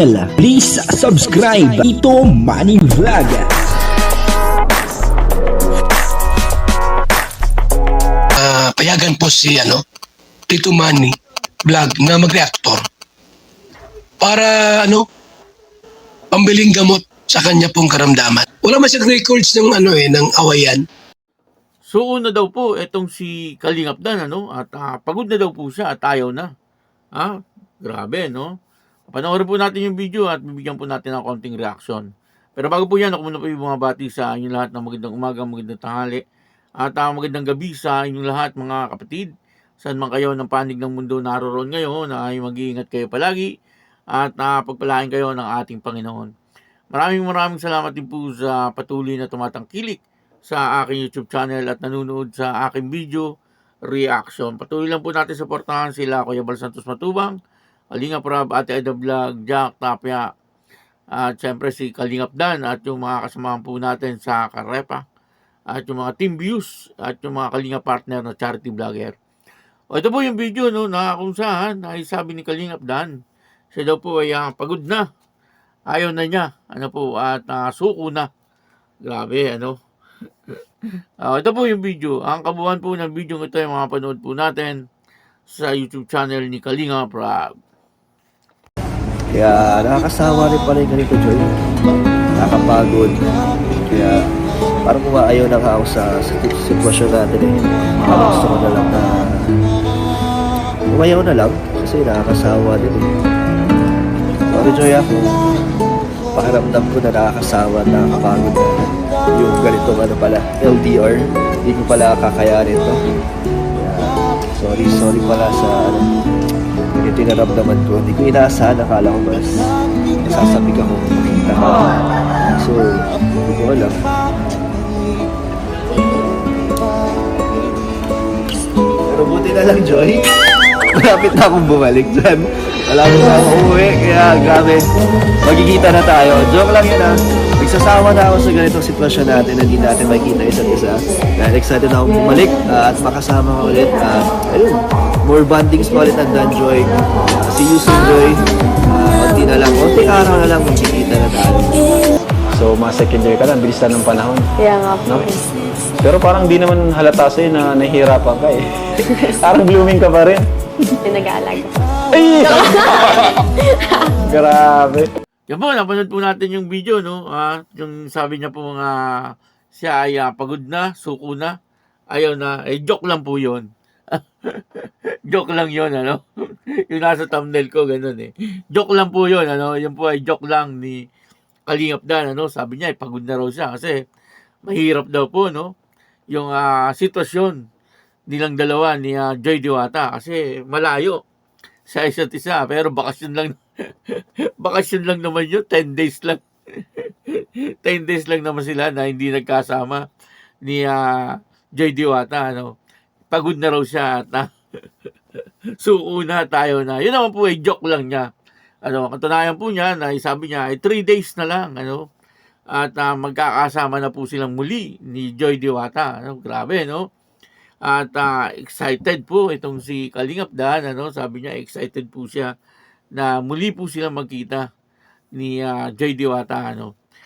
Please subscribe Ito Money Vlog. Payagan po si Tito Manny Vlog na mag-reactor para pambiling gamot sa kanya pong karamdaman. Wala man siyang records ng ng awayan. So una daw po etong si Kalingap Dan at pagod na daw po siya at ayaw na. Grabe Panoorin po natin yung video at bibigyan po natin ng konting reaction. Pero bago po yan, ako muna po yung mga bati sa inyong lahat ng magandang umaga, magandang tanghali at magandang gabi sa inyong lahat mga kapatid. Saan man kayo ng panig ng mundo naroon ngayon ay mag-iingat kayo palagi at pagpalain kayo ng ating Panginoon. Maraming salamat din po sa patuloy na tumatangkilik sa aking YouTube channel at nanonood sa aking video reaction. Patuloy lang po natin suportahan sila Kuya Bal Santos Matubang, Kalingap Rob, Ate Eda Vlog, Jack Tapia, at syempre si Kalingap Dan at yung mga kasamahan po natin sa Karepa at yung mga team views at yung mga Kalingap partner na charity vlogger. Ito po yung video na kung saan ay sabi ni Kalingap Dan, siya daw po ay pagod na, ayaw na niya, at suko na. Grabe, ito po yung video. Ang kabuuan po ng video ito ay mga panood po natin sa YouTube channel ni Kalingap Rob. Kaya nakakasawa rin pala yung ganito, Joy. Nakakapagod. Kaya parang kumaayaw na nga ako sa sitwasyon natin eh. Parang gusto ko na lang na umayaw na lang kasi nakakasawa din eh. Sorry, Joy, kung pakiramdam ko na nakakasawa at nakakapagod na yung ganitong LDR. Hindi ko pala kakayanin to. Kaya sorry pala sa yung tinaramdaman ko. Hindi ko inaasahan, akala ko mas nasasabig ako makita ka. So, hindi ko alam. Pero buti na lang, Joy. Malapit na akong bumalik dyan. Malapit na akong uuwi, kaya grabe. Magkikita na tayo. Joke lang yun Nagsasawa na ako sa ganitong sitwasyon natin na hindi natin makikita isa't isa. Kaya excited na akong bumalik at makasama ka ulit. Ayun, more bondings pa ulit ang Dan Joy. See you soon, Joy. Konting araw na lang magkikita na tayo. So, mga second year ka lang, bilis na ng panahon. Kaya nga po. No? Pero parang di naman halata sa'yo na nahihirapan ka eh. Parang blooming ka pa rin. Yung nag-aalaga. Ay! Grabe. Yan po, napanood po natin yung video, yung sabi niya po siya ay pagod na, suko na, ayaw na, joke lang po yun. Joke lang yun, yung nasa thumbnail ko, ganun Joke lang po yun, yun po ay joke lang ni Kalingap Dan, sabi niya, pagod na raw siya kasi mahirap daw po, yung sitwasyon nilang dalawa ni Joy Diwata kasi malayo sa isa't isa, pero bakasyon lang bakasyon lang naman yun, 10 days lang 10 days lang naman sila na hindi nagkasama ni Joy Diwata, pagod na raw siya at suko na, tayo na, yun naman po ay joke lang niya. Katunayan po niya na sabi niya ay 3 days na lang at magkakasama na po silang muli ni Joy Diwata. Grabe at excited po itong si Kalingap Dan, sabi niya excited po siya na muli po silang magkita ni Joy Diwata.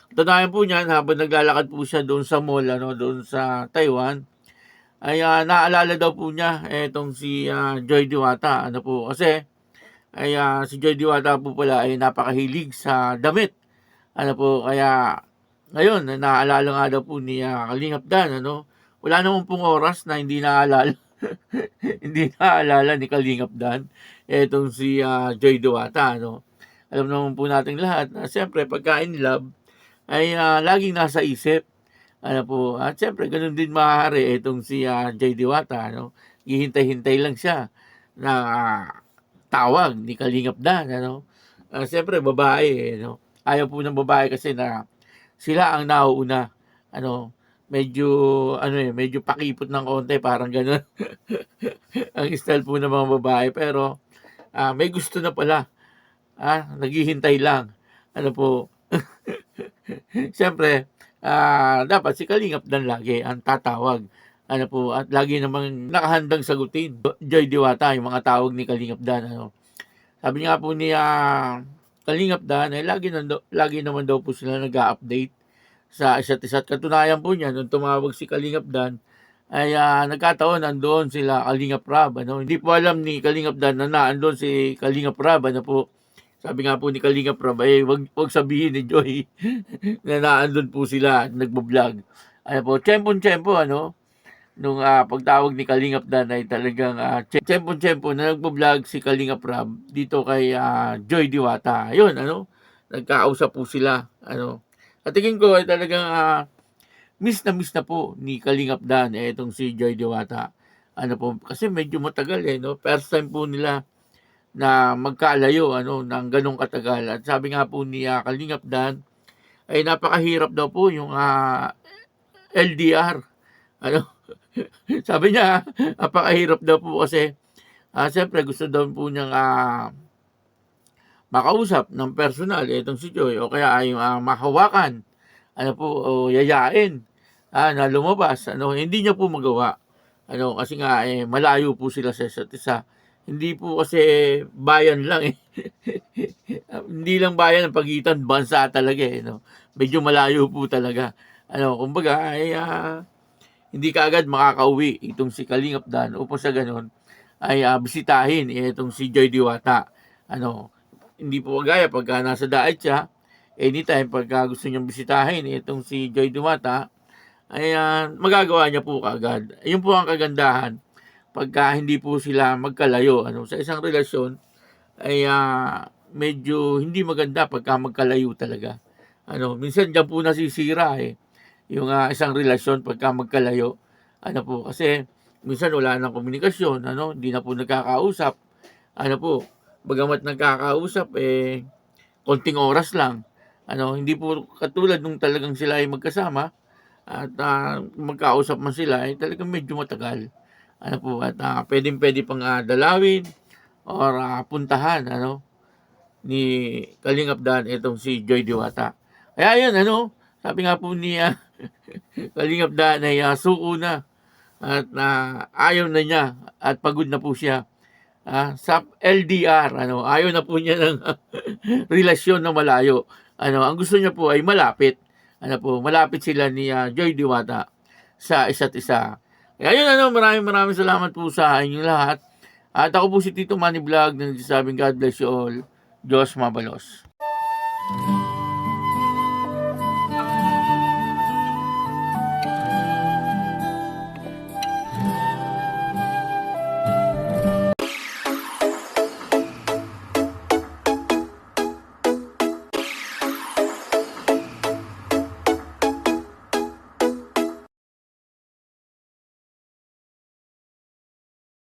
Katunayan po niyan, habang naglalakad po siya doon sa mall, doon sa Taiwan, ay naalala daw po niya itong si Joy Diwata. Kasi ay si Joy Diwata po pala ay napakahilig sa damit. Kaya ngayon, naalala nga daw po ni Kalingap Dan, wala naman pong oras na hindi naalala hindi naalala ni Kalingap Dan etong si Joy Diwata. Alam naman po natin lahat na siyempre pagkain ni Love ay laging nasa isip. At siyempre ganun din maaari etong si Joy Diwata. Hihintay-hintay lang siya na tawag ni Kalingap Dan. Siyempre babae. Ayaw po ng babae kasi na sila ang nauuna. Medyo pakipot ng konti, parang gano'n. Ang style po ng mga babae, pero may gusto na pala. Naghihintay lang. Siyempre, dapat si Kalingap Dan lagi ang tatawag. At lagi namang nakahandang sagutin Joy Diwata yung mga tawag ni Kalingap Dan. Sabi nga po ni Kalingap Dan, lagi naman daw po sila nag-update sa isa't isa. At katunayan po niya, nung tumawag si Kalingap Dan, ay nagkataon nandoon sila Kalingap Rab. Hindi po alam ni Kalingap Dan na nandoon si Kalingap Rab. Sabi nga po ni Kalingap Rab, wag sabihin ni Joy na naandun po sila, nagbo-vlog. Tiyempo, nung pagtawag ni Kalingap Dan ay talagang tiyempo na nagbo-vlog si Kalingap Rab dito kay Joy Diwata. Ayun, nagkausap po sila. At tingin ko ay talagang miss na po ni Kalingap Dan itong si Joy Diwata. Kasi medyo matagal First time po nila na magkalayo ng ganong katagal. At sabi nga po ni Kalingap Dan ay napakahirap daw po yung LDR. Sabi niya napakahirap daw po kasi siyempre gusto daw po niyang makausap ng personal itong si Joy o kaya ay mahawakan o yayain na lumabas. Hindi niya po magawa. Kasi nga malayo po sila sa isa't isa. Hindi po kasi bayan lang Hindi lang bayan ang pagitan, bansa talaga Medyo malayo po talaga. Kumbaga ay hindi kaagad makakauwi itong si Kalingap Dan upang sa ganon ay bisitahin itong si Joy Diwata. Hindi po kagaya pagka nasa daet siya, anytime pagka gusto niyang bisitahin itong si Joy Diwata, ay magagawa niya po kaagad. Yun po ang kagandahan pagka hindi po sila magkalayo. Sa isang relasyon ay medyo hindi maganda pagka magkalayo talaga. Minsan dyan po nasisira yung isang relasyon pagka magkalayo. Kasi minsan wala nang komunikasyon, hindi na po nagkakausap. Bagamat nagkakausap, konting oras lang. Hindi po katulad nung talagang sila ay magkasama at magkausap man sila, talagang medyo matagal. At pwede pang dalawin or puntahan, ni Kalingap Dan itong si Joy Diwata. Kaya yun, sabi nga po ni Kalingap Dan ay suko na at ayaw na niya at pagod na po siya sa LDR. Ayaw na po niya ng relasyon na malayo. Ang gusto niya po ay malapit. Malapit sila ni Joy Diwata sa isa't isa. Kaya yun, maraming salamat po sa inyong lahat. At ako po si Tito Manny Vlog na nagsasabing God bless you all. Diyos mabalos.